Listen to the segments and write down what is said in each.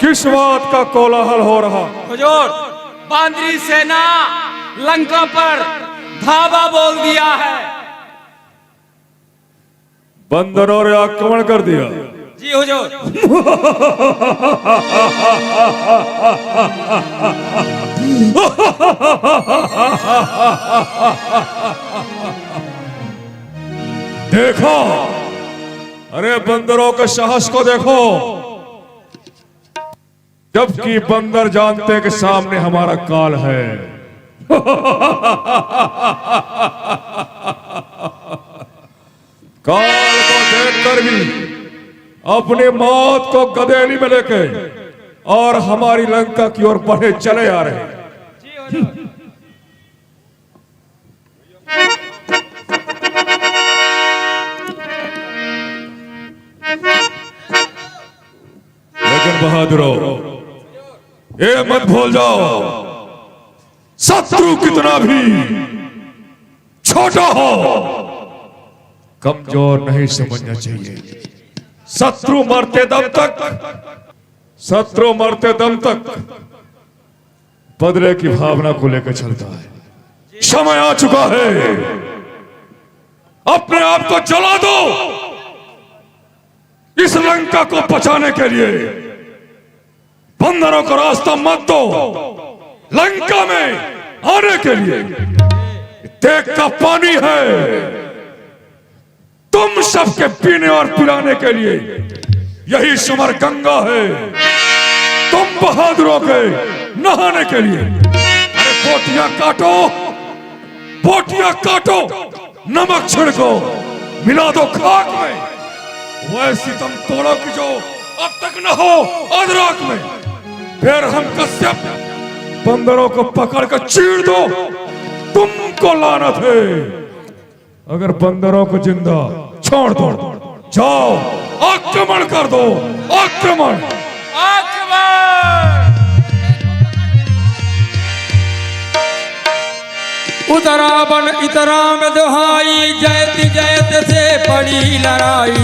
किस बात का कोलाहल हो रहा? हुजूर, बांदरी सेना लंका पर धावा बोल दिया है। बंदरों ने आक्रमण कर दिया। जी हुजूर। देखो, अरे बंदरों के साहस को देखो, जबकि बंदर जानते हैं कि सामने हमारा काल है। काल को देखकर भी अपनी मौत को गदेली में लेके और हमारी लंका की ओर बढ़े चले आ रहे हैं। लेकिन बहादुरों, ये मत भूल जाओ, शत्रु कितना भी छोटा हो, कमजोर नहीं समझना चाहिए। शत्रु मरते दम तक बदले की भावना को लेकर चलता है। समय आ चुका है, अपने आप को जला दो इस लंका को बचाने के लिए। बंदरों को रास्ता मत दो लंका में आने के लिए। देख का पानी है तुम सबके पीने और पिलाने के लिए, यही समर गंगा है तुम बहादुरों के नहाने के लिए। अरे बोटियां काटो, नमक छिड़को, मिला दो खाक में, वैसी तुम तोड़ो कि जो अब तक न हो अदराक में। फिर हम कश्यप बंदरों को पकड़कर चीर दो, तुमको लानत है। अगर बंदरों को जिंदा छोड़ दो, जाओ आक्रमण कर दो, आक्रमण। उतरा बन इतरा में दुहाई, जयति जयत से पड़ी लड़ाई।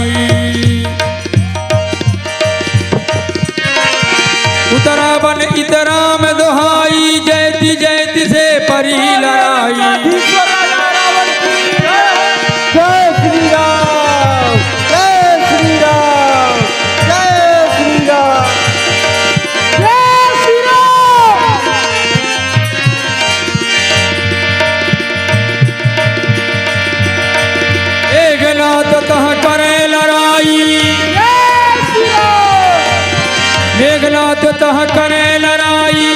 उतरा बन इतरा में दुहाई, जयति जयति से पड़ी लड़ाई। जय श्री राम, जय श्री राम, जय श्री राम, जय श्री राम। मेघनाथ तह करे लड़ाई, मेघनाथ तह करे लड़ाई।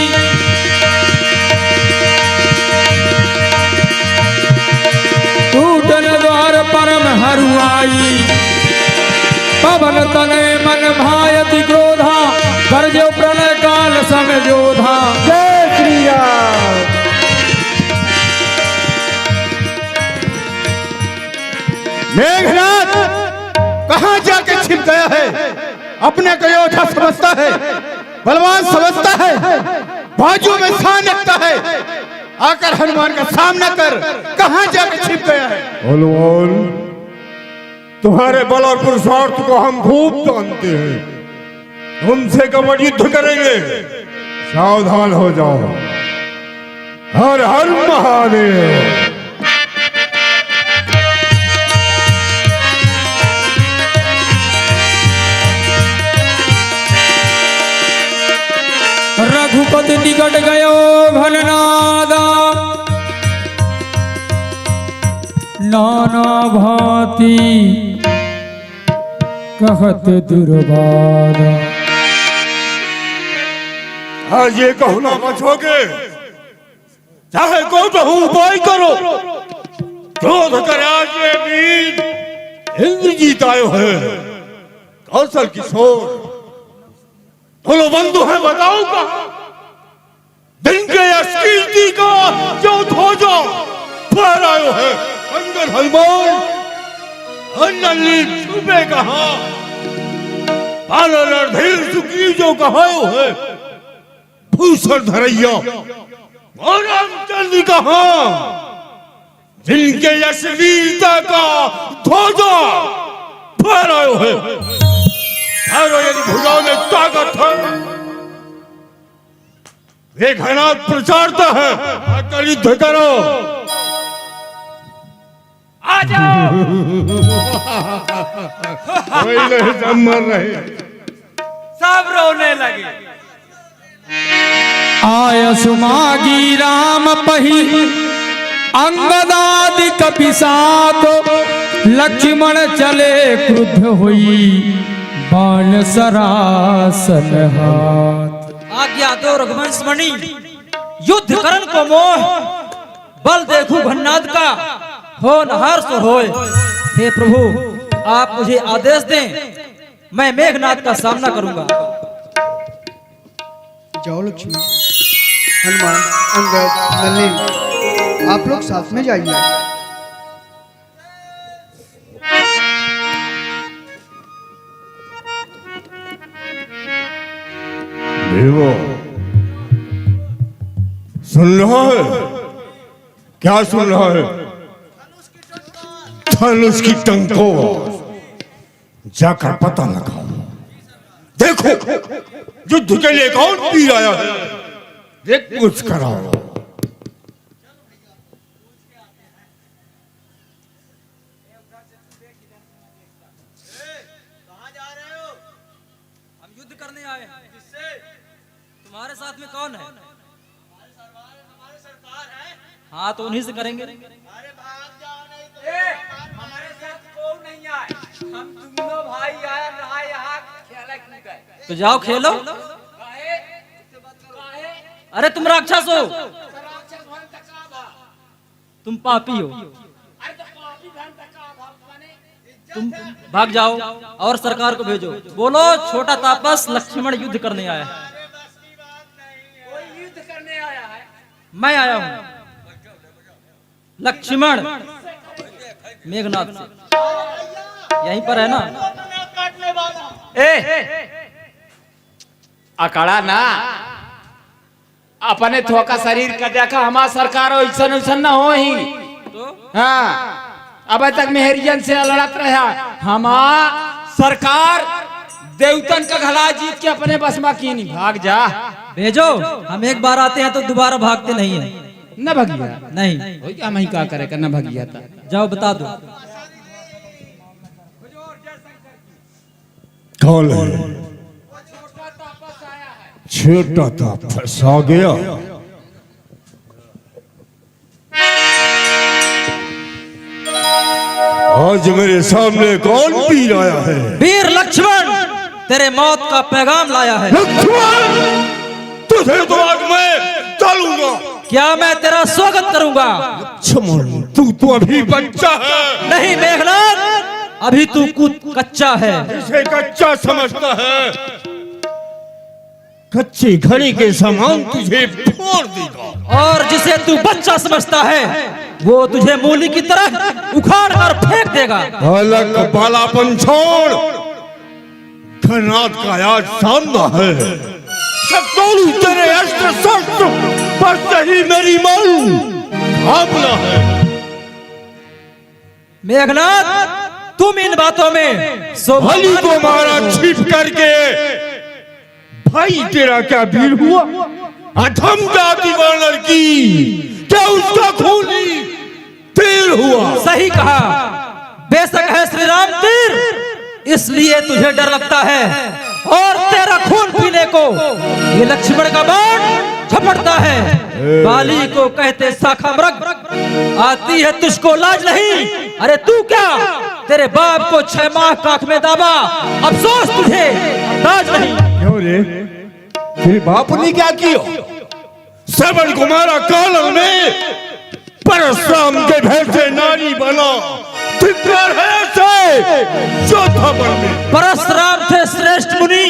टूटन द्वार परम हरुआई, पवन तने मन भायति क्रोधा, गरजो प्रलय काल सम जोधा। जय श्री राम। मेघनाथ कहां जाके छिप गया है? अपने को योद्धा समझता है, बलवान समझता है, बाजू में शान रखता है। आकर हनुमान का सामना कर, कहां जाके छिप गया है? बलवान, तुम्हारे बल और पुरुषार्थ को हम खूब जानते हैं। तुमसे कपट युद्ध करेंगे, सावधान हो जाओ। हर हर महादेव। रघुपति निकट गयो भलनादा, नाना भांति कहत दुर्बादा। आज ये कहो ना बचोगे, चाहे को तो उपाय करो। क्रोध कर आज ये वीर इंद्रजीत आयो है, कौशल किशोर। बोलो बंधु है, बताओ कहां? दिन के कीर्ति का जो ध्वजा फहरायो है, अंदर हनुमान अन्नली छुपे कहां? पालन रणधीर सुखी जो कहायो है, भूषण धरैया और रामचंद्र कहां? जिनके यश वीरता का ध्वजा फहरायो है। यदि भुजाओं में ताकत है एक घनाथ प्रचारता है, आकर युद्ध करो। आ जाओ। पहले सब मर रहे, सब रोने लगे। आय सुमागी राम पही अंगदादि कपिसात, लक्ष्मण चले क्रुद्ध हुई बाण सरासन हाथ। आज्ञा दो रघुवंश मणि, युद्ध करन को मोह, बल देखू भन्नाद का, हो नहार सो होय। हे प्रभु आप मुझे आदेश दें, मैं मेघनाद का सामना करूंगा। जाओ लक्ष्मी, हनुमान, अंगद, नलिनी, आप लोग साथ में जाइए। देवो सुन रहा है? क्या सुन रहा है? धनुष की टंको जाकर पता लगाओ। देखो युद्ध के लिए कौन पीर आया है, देख पूछ कराओ। हम युद्ध करने आए हैं। तुम्हारे साथ में कौन है? हाँ तो उन्हीं से करेंगे। हमारे साथ कौन नहीं आए, हम दोनों भाई आए रहा यहाँ खेला क्यों गए? तो जाओ खेलो। अरे तुम राक्षस हो, तुम पापी हो, तुम भाग जाओ और सरकार को भेजो। बोलो छोटा तापस लक्ष्मण युद्ध करने आया है। कोई युद्ध करने आया है? मैं आया हूं लक्ष्मण मेघनाथ से, यहीं पर है ना? अकड़ा ना, अपने थोका शरीर का देखा, हमारा सरकार ऐसा न हो ही। हाँ अब तक मेहरियन से लड़त रहा, हमारा सरकार देवतन का घला जीत के अपने बस में की नहीं। भाग जा, भेजो। हम एक बार आते हैं तो दोबारा भागते नहीं है। न भगिया नहीं, क्या मैं क्या करे कर न भगिया था। जाओ बता दो। कौन है? छोटा तापस आ गया। आज मेरे सामने कौन पीर आया है? वीर लक्ष्मण तेरे मौत का पैगाम लाया है। लक्ष्मण तुझे तो आज मैं डालूंगा। क्या मैं तेरा स्वागत करूंगा? लक्ष्मण तू तो अभी बच्चा है। नहीं मेघनाथ, अभी तू कुछ कच्चा है। इसे कच्चा समझता है, कच्ची घड़ी के समान तुझे फोड़ देगा। और जिसे तू बच्चा समझता है वो तुझे मूली की तरह उखाड़ कर फेंक देगा। अलग बालापन छोड़, घनाथ का आज सामना है। शत्रुल तेरे अस्त्र शस्त्र पर सही मेरी मन हमला है। मेघनाथ तुम इन बातों में भली को मारा छिप करके, भाई तेरा क्या वीर हुआ? अधम जाति वानर की क्या उसका खूनी तीर हुआ? सही कहा, बेशक है श्री राम तीर, इसलिए तुझे डर लगता है। और तेरा खून पीने को ये लक्ष्मण का बाण झपटता है। बाली को कहते शाखा मृग, आती है तुझको लाज नहीं। अरे तू क्या, तेरे बाप को 6 माह काख में दाबा, अफसोस तुझे लाज नहीं। क्यों रे, तेरे बाप ने क्या किया? श्रवण कुमारा कानन में परशुराम के भेष से नारी बना, धिक्कार है ऐसे योद्धा बनने। परशुराम थे श्रेष्ठ मुनि,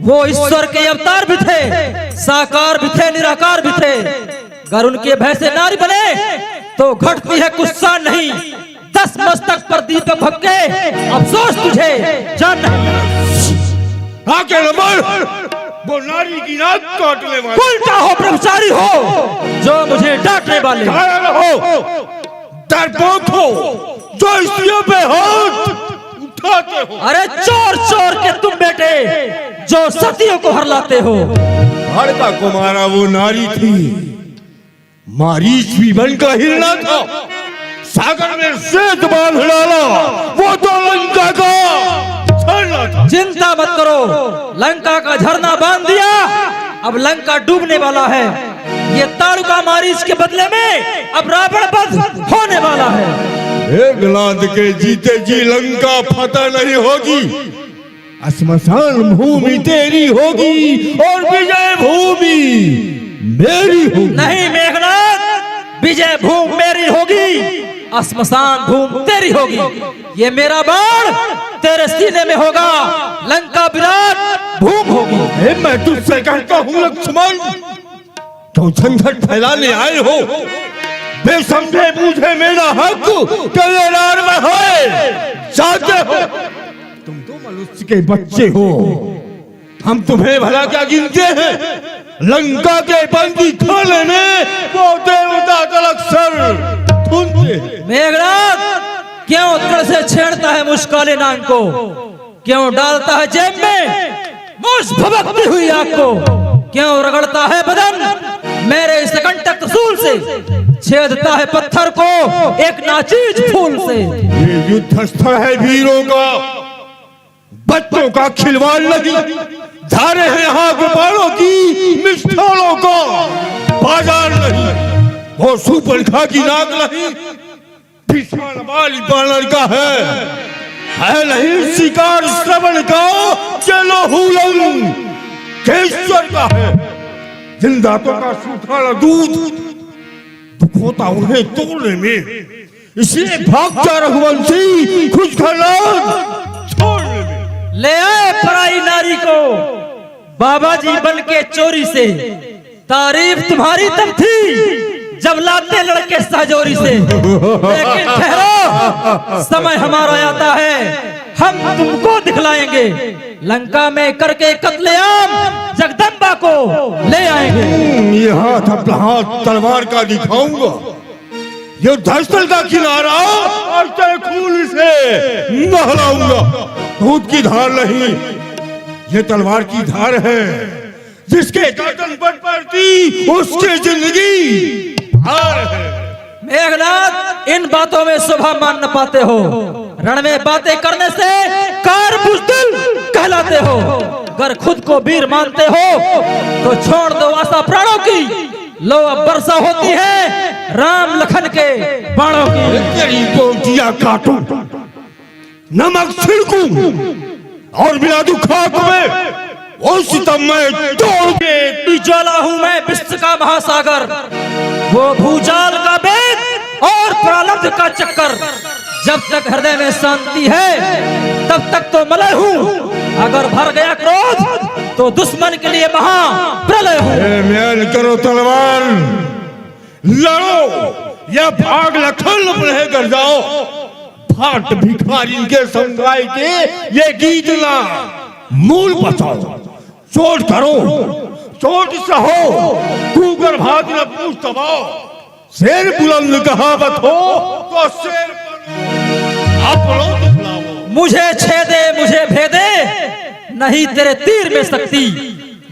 वो ईश्वर के अवतार भी थे, साकार भी थे, निराकार भी थे। अगर उनके भय से नारी बने तो घटती है कुछ सा नहीं। 10 मस्तक पर दीपक भक्के, अफसोस तुझे जान नहीं। आके नंबर वो नारी की नाक काटने वाले। उल्टा हो, ब्रह्मचारी हो, जो मुझे डांटने वाले। कायर हो, डरपोक हो, जो स्त्रियों पे हाथ उठाते हो। अरे चोर चोर के तुम बेटे जो सतियों को हरलाते हो। द्वारका को मारा वो नारी थी, मारीच भी बनकर हिलना था। सागर में श्वेत बांध डाला, वो तो लंका का झरना था। चिंता मत करो, लंका का झरना बांध दिया, अब लंका डूबने वाला है। ये ताड़का मारीच के बदले में अब रावण वध होने वाला है। मेघनाद के जीते जी लंका फतह नहीं होगी, श्मशान भूमि तेरी होगी और विजय भूमि मेरी होगी। नहीं मेघनाद, विजय भूमि मेरी होगी, श्मशान भूमि तेरी होगी। ये मेरा बाण तेरे सीने में होगा, लंका विराट भूमि होगी। मैं तुझसे कहता हूँ लक्ष्मण, तो झंझट फैलाने आए हो, बेसमझे बूझे मेरा हक कलेरार में है, जाते हो। तुम तो मनुष्य के बच्चे हो, हम तुम्हें भला क्या गिनते हैं? लंका के बंदी खाने में वो देवता का अक्षर ढूंढते हैं। मेघनाद, क्यों तड़ से छेड़ता है मुस्काले नाग को, क्यों डालता है जेब में मुझ भभकती हुई आग को, क्यों रगड़ता है बदन मेरे इस कंटक त्रिशूल से, छेदता है पत्थर को एक नाचीज फूल से। ये युद्ध स्थल है वीरों का, बच्चों का खिलवाड़ नहीं। धारे हैं यहाँ गोपालों की, मिष्ठालों का बाजार नहीं। वो सुपरखा की नाक नहीं, भीषण वाली बानर का है नहीं शिकार श्रवण का, चलो हुलंग केश्वर का है। जिन दांतों का सूखा दूध दुख होता उन्हें तोड़ने में, इसलिए भागता रघुवंशी खुश छोड़ने में। ले आए पराई नारी को बाबा जी बन के चोरी से, तारीफ तुम्हारी तब थी जब लाते लड़के सहजोरी से। लेकिन ठहरो, समय हमारा आता है, हम तुमको दिखलाएंगे, लंका में करके कत्लेआम जगदम्बा को ले आएंगे। ये हाथ अपना हाथ तलवार का दिखाऊंगा, ये धरतल का किनारा और तेरे खून से नहलाऊंगा। दूध की धार नहीं, ये तलवार की धार है, जिसके गर्दन पर पड़ती उसकी जिंदगी हार है। मेघनाद, इन बातों में शोभा मान न पाते हो, रण में बातें करने से कार बुज़दिल कहलाते हो। अगर खुद को वीर मानते हो तो छोड़ दो आशा प्राणों की, लो अब वर्षा होती है राम लखन के बाणों की। तेरी गोटियां काटूं, नमक छिड़कूं और मिला दूं खाक में, और सितम में तोड़ के। ज्वाला हूँ मैं विश्व का महासागर, वो भूजाल का वेग और प्रारब्ध का चक्कर। जब तक हृदय में शांति है तब तक तो मलय हूँ, अगर भर गया क्रोध तो दुश्मन के लिए महा प्रलय हूँ। म्यान करो तलवार, लड़ो या भाग लखन अपने घर जाओ। भाट भिखारी के समुदाय के ये गीत ना मूल बचाओ। चोट करो, चोट सहो, कुकर भाग न पूछ दबाओ। शेर बुलंद कहावत हो तो शेर मुझे छेदे मुझे भेदे, नहीं तेरे तीर में शक्ति,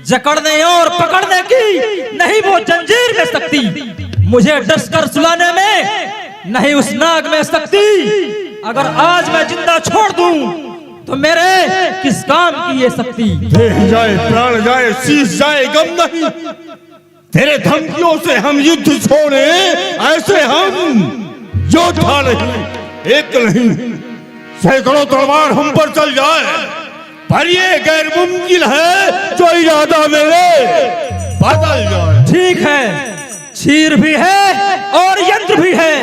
जकड़ने और पकड़ने की नहीं वो जंजीर में शक्ति। मुझे डसकर सुलाने में नहीं उस नाग में शक्ति, अगर आज मैं जिंदा छोड़ दूं तो मेरे किस काम की ये शक्ति। देह जाए प्राण जाए शीश जाए गम नहीं, तेरे धमकियों से हम युद्ध छोड़े ऐसे हम योद्धा नहीं। एक नहीं सैकड़ों तलवार हम पर चल जाए, पर ये गैर मुमकिन है जो इरादा मेरे बदल जाए। ठीक है, चीर भी है और यंत्र भी है,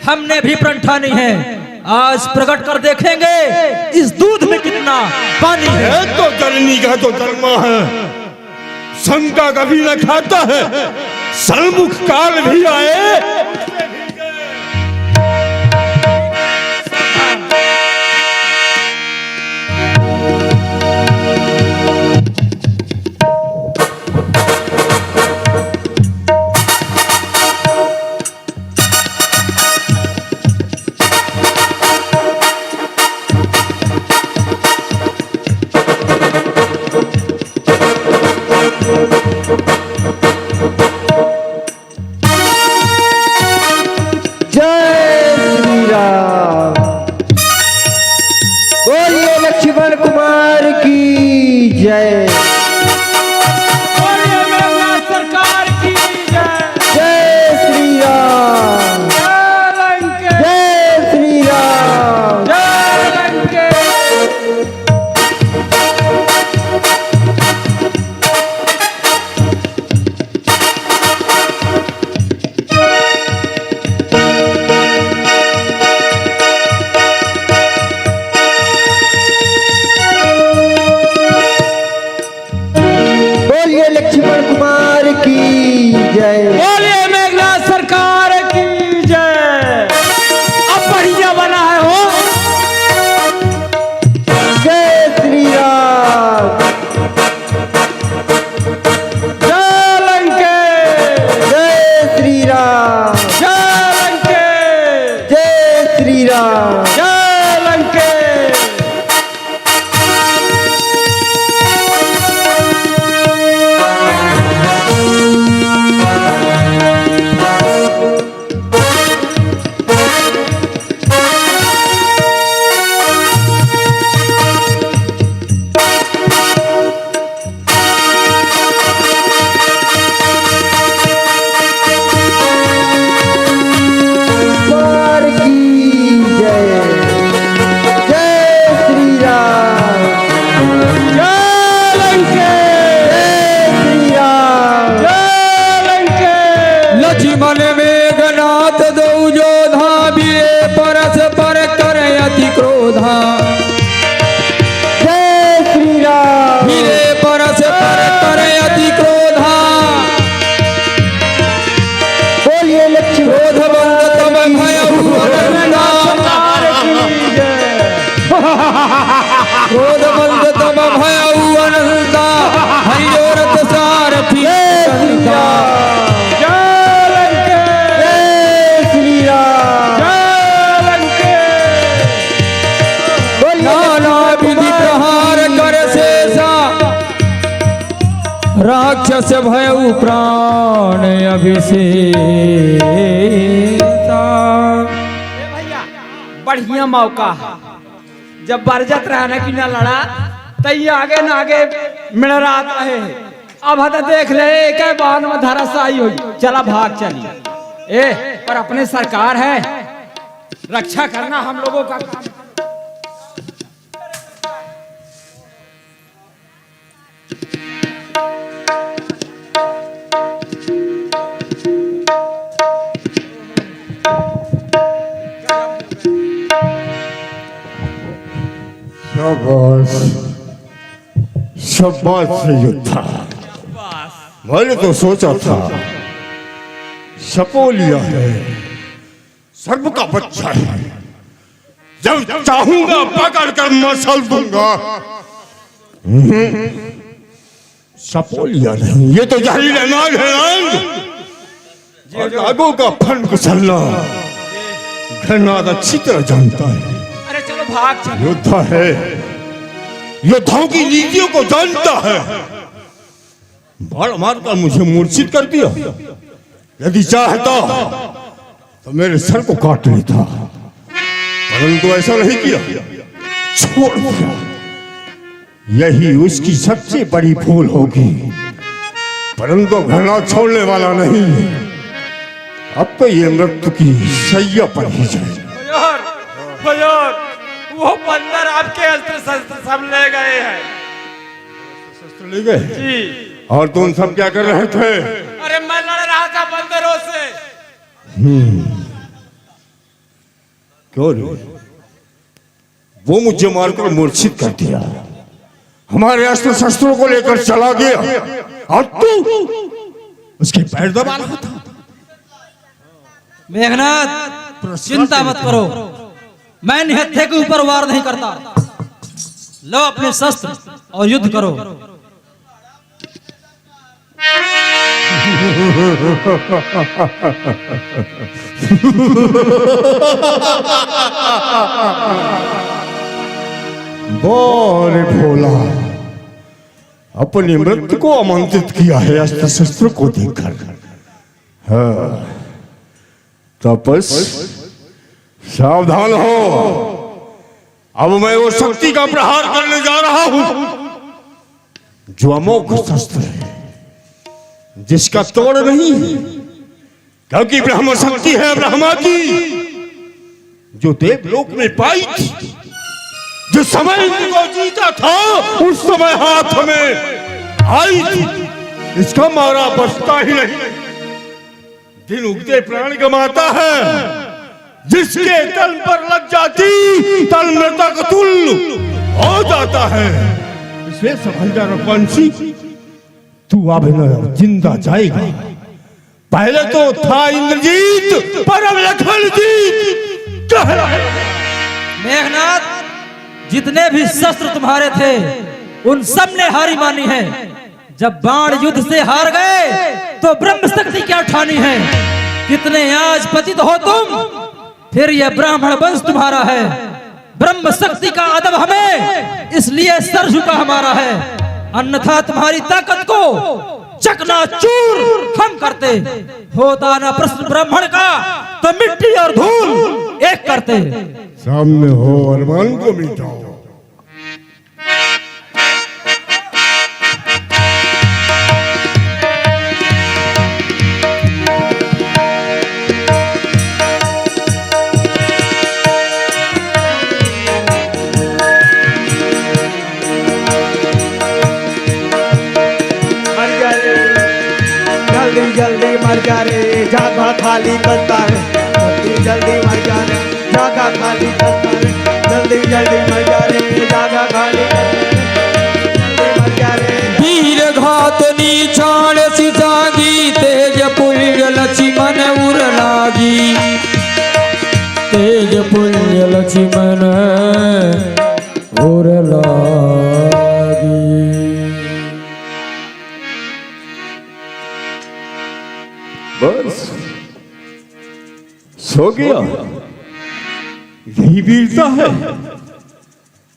हमने भी प्रण ठानी है। आज प्रकट कर देखेंगे इस दूध में कितना पानी है। तो जननी का तो धर्मा है, शंका कभी न खाता है। सन्मुख काल भी आए जय श्री राम। बोलिए लक्ष्मण कुमार की जय। बोलिए मेघनाथ सरकार की जय। जय श्री राम। जय लंके। जय श्री राम। जय लंके। बोलिए लक्ष्मण कुमार की जय। बोलिए मेघनाथ सरकार की जय। अब बढ़िया बना है हो। जय श्री राम। जय लंके। जय श्री राम। जय लंके। जय श्री राम। जय लंके। कुमार की जय। जय श्री राम। जय लंके। जय श्री राम। जय लंके। लक्ष्मण मेघनाथ दो जोधा बीरे परस पर कर अति क्रोधा जय श्री राम। बीरे परस पर कर अति क्रोधा बोलिए लक्ष्मण क्रोध बंद तब भयउ अनंता क्रोध बंद तब भयउ अनंता हरियोरथ सारथी संता जय लंके। जय श्री राम। जय लंके। बोलिए नाना विधि प्रहार कर शेषा राक्षस भयउ प्राण अभिषेका भैया बढ़िया मौका है। जब बरजत रहने की न लड़ा तई आगे न आगे मिलरात रहे। अब हद देख ले एक बान में धराशायी हुई। चला भाग चली। ए पर अपने सरकार है, रक्षा करना हम लोगों का काम। शाबाश शाबाश से योद्धा। मैंने तो सोचा था सपोलिया है, सर्प का बच्चा है, जब चाहूंगा पकड़ कर मसल दूंगा। सपोलिया नहीं, ये तो जहरीला नाग है। नाग और नागों का फन कुचलना घरनाद अच्छी तरह जानता है। अरे चलो भाग चलो। योद्धा है, योद्धाओं की नीतियों को जानता है। बाढ़ मारकर मुझे मूर्छित कर दिया। यदि चाहता तो मेरे सर को काट लेता, परंतु ऐसा नहीं किया, छोड़ दिया। यही उसकी सबसे बड़ी भूल होगी, परंतु घरना छोड़ने वाला नहीं। अब तो ये मृत्यु की सैया पर ही जाए। हुजूर, वो बंदर आपके अस्त्र शस्त्र सब ले गए हैं। शस्त्र ले गए जी। और तुम सब क्या कर रहे थे? अरे मैं लड़ रहा था बंदरों से। क्यों नहीं? वो मुझे मारकर मूर्छित कर दिया, हमारे अस्त्र शस्त्रों को लेकर चला गया, और तू उसके पैर दबा रहा था। मेघनाथ चिंता मत करो, मैं निहत्थे के ऊपर वार नहीं करता। लो अपने शस्त्र और युद्ध करो। बोले भोला, अपनी मृत्यु को आमंत्रित किया है अस्त्र शस्त्र को देखकर। हाँ, तपस सावधान हो, अब मैं वो शक्ति का प्रहार करने जा रहा हूं जो अमोघ शस्त्र है, जिसका तोड़ नहीं है, क्योंकि ब्रह्म शक्ति है ब्रह्मा की, जो देवलोक में पाई थी। जिस समय इनको जीता था उस समय हाथ में आई थी, इसका मारा बचता ही नहीं। दिन उगते प्राण गमाता है, जिसके तल पर लग जाती तल मृतक तुल्य हो जाता है। इसे समझदार पंछी, तू अभिनव जिंदा जाएगा। पहले तो था इंद्रजीत, पर अब लखन जीत कहलाए। मेघनाथ, जितने भी शस्त्र तुम्हारे थे उन सब ने हारी मानी है। जब बाण युद्ध से हार गए तो ब्रह्म शक्ति क्या ठानी है। कितने आज पतित हो तुम, फिर यह ब्राह्मण वंश तुम्हारा है। ब्रह्म शक्ति का अदब हमें, इसलिए सर झुका हमारा है। अन्यथा तुम्हारी ताकत को चकनाचूर हम करते। होता ना प्रश्न ब्राह्मण का तो मिट्टी और धूल एक करते। सामने हो, अरमान को मिटाओ। जल्दी जल्दी मर जा रे, जगह खाली करता है। जल्दी जल्दी मर जा रे, जगह खाली करता है। जल्दी जल्दी मर जा रे, जगह खाली जल्दी मर जा रे। वीर घात नीचाण सिजागी, तेज पुल्य लक्ष्मण उर लागी। तेज पुल्य लक्ष्मण उर लागी। बस सो गया। यही वीरता है।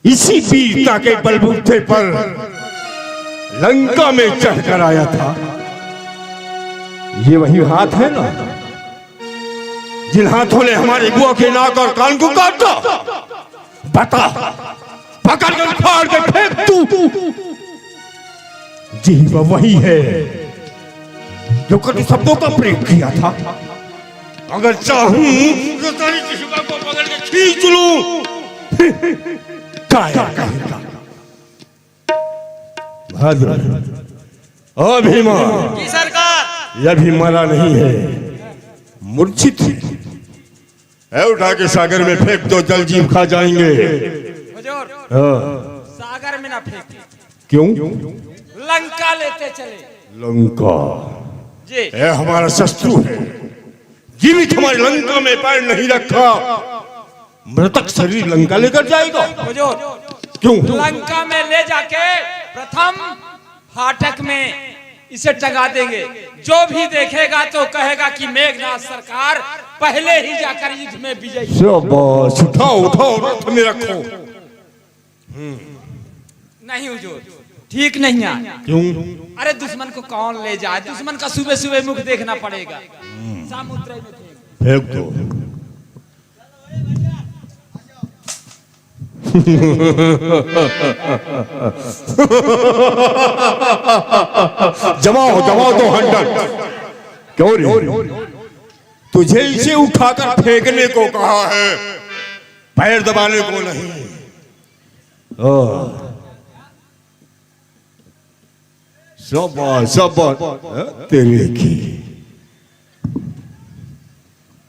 इसी वीरता के बलबूते पर लंका में चढ़कर आया था। ये वही हाथ है ना, जिन हाथों ने हमारे बुआ के नाक और कान को काटा। बता, पकड़ कर फाड़ के फेंक तू। जी वो वही है जो कभी शब्दों का प्रयोग किया था। अगर चाहूं तो तेरी किस्मत को पकड़ के खींच लूं। काया कहेगा भद्र। अभिमा जी सरकार। यह भी मरा नहीं है, मूर्छित है। उठा के सागर में फेंक दो, जल जीव खा जाएंगे। हुजूर, सागर में ना फेंके। क्यों? लंका लेते चले। लंका जी, यह हमारा शत्रु है। जीवित हमारी लंका में पैर नहीं रखा, मृतक शरीर लंका लेकर जाएगा। हुजूर, क्यों? लंका में ले जाके प्रथम फाटक में इसे टंगा देंगे। जो भी देखेगा तो कहेगा कि मेघनाथ सरकार पहले ही जाकर युद्ध में विजयी। शाबाश, उठाओ उठाओ, रथ में रखो। नहीं हुजूर, ठीक नहीं है। क्यों? अरे दुश्मन को कौन ले जाए? दुश्मन का सुबह सुबह मुख देखना पड़ेगा। समुद्र में फेंक दो। जमाओ तो 100। क्यों रे? तुझे इसे उठाकर फेंकने को कहा है, पैर दबाने को नहीं। शाबाश तेरे की।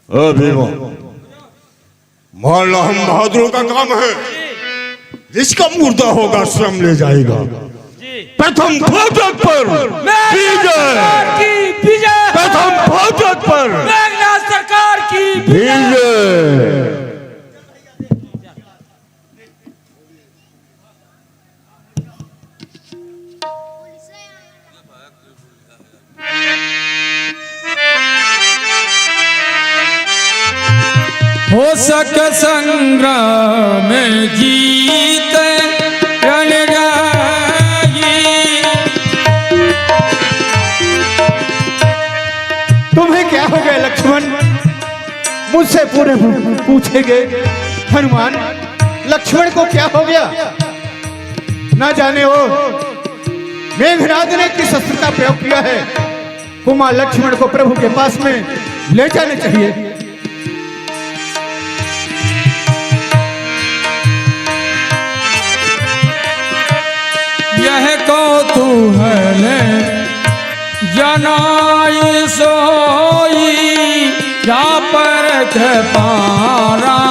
अभिमा मारना हम बहादुरों का काम है। जिसका मुर्दा होगा श्रम ले जाएगा। प्रथम फाटक पर विजय। प्रथम फाटक पर मेघनाथ सरकार की विजय। हो सक संग्राम में जीत रण जाई। हो गया लक्ष्मण? मुझसे पूरे पूछेंगे हनुमान, लक्ष्मण को क्या हो गया? ना जाने हो मेघनाद ने किस अस्त्र का प्रयोग किया है। कुमार लक्ष्मण को प्रभु के पास में ले जाने चाहिए। यह कौतूहल जनाई सोई जा पर पारा